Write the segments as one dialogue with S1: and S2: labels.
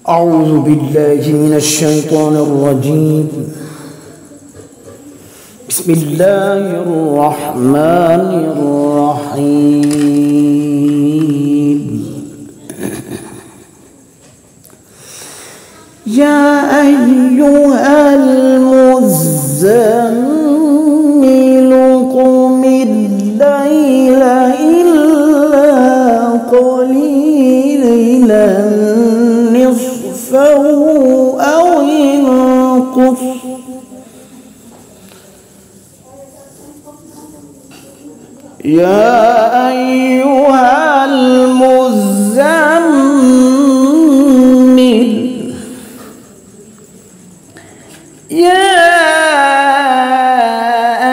S1: أعوذ بالله من الشيطان الرجيم. بسم الله الرحمن الرحيم. يا أيها المزمل قم الليل إلا قليلا نصفه أو انقص يا أيها المزمل يا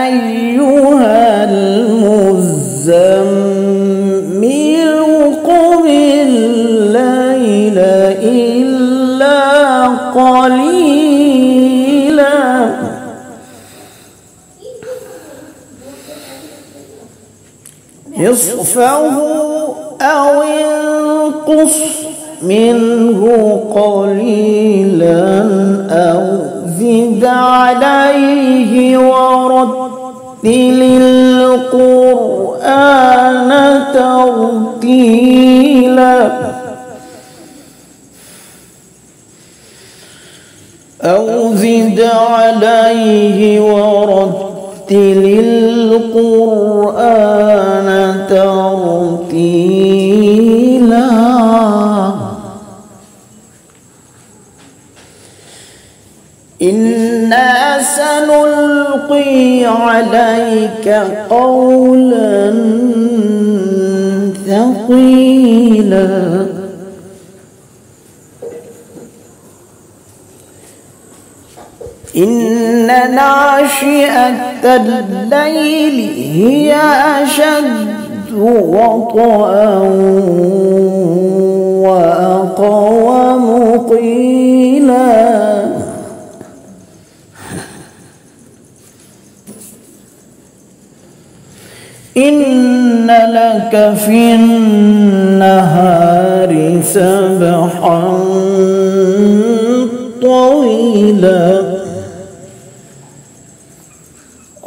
S1: أيها المزمل قم الليل إلا قليلا نصفه أو انقص منه قليلا أو زد عليه ورتل القرآن ترتيلا أو زد عليه ورتل القرآن ترتيلا إنا سنلقي عليك قولا ثقيلا إن ناشئة الليل هي أشد وطئا وأقوم قيلا إن لك في النهار سبحا طويلا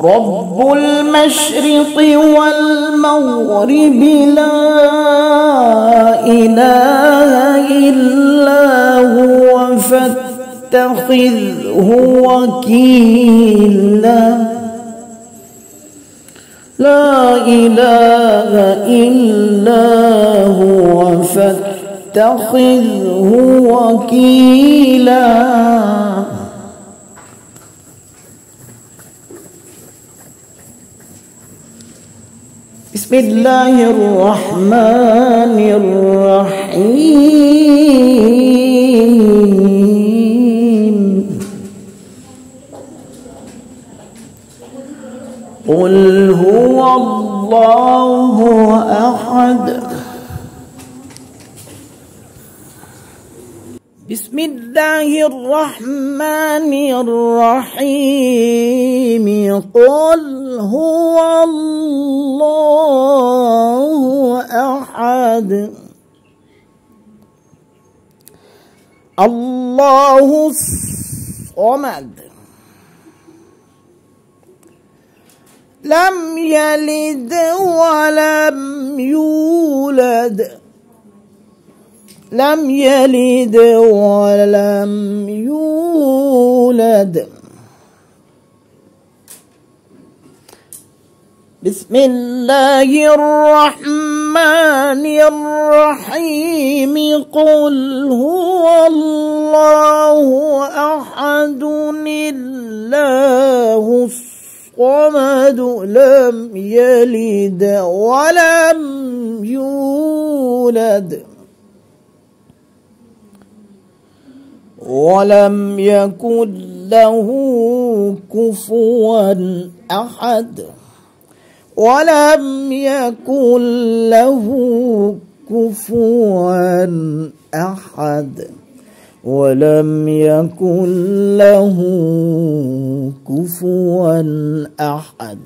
S1: رب المشرق والمغرب لا إله إلا هو فاتخذه وكيلا لا إله إلا هو فاتخذه وكيلا. بسم الله الرحمن الرحيم. قل هو الله أحد. بسم الله الرحمن الرحيم. قل هو الله أحد الله الصمد لم يلد ولم يولد لم يلد ولم يولد. بسم الله الرحمن الرحيم. قل هو الله أحد الله الصمد لم يلد ولم يولد ولم يكن له كفوا أحد ولم يكن له كفوا أحد ولم يكن له كفوا أحد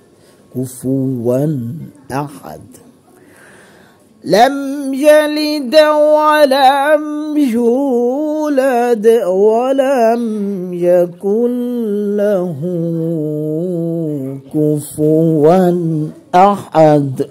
S1: لم يلد ولم يولد يولد ولم يكن له كفوا أحد.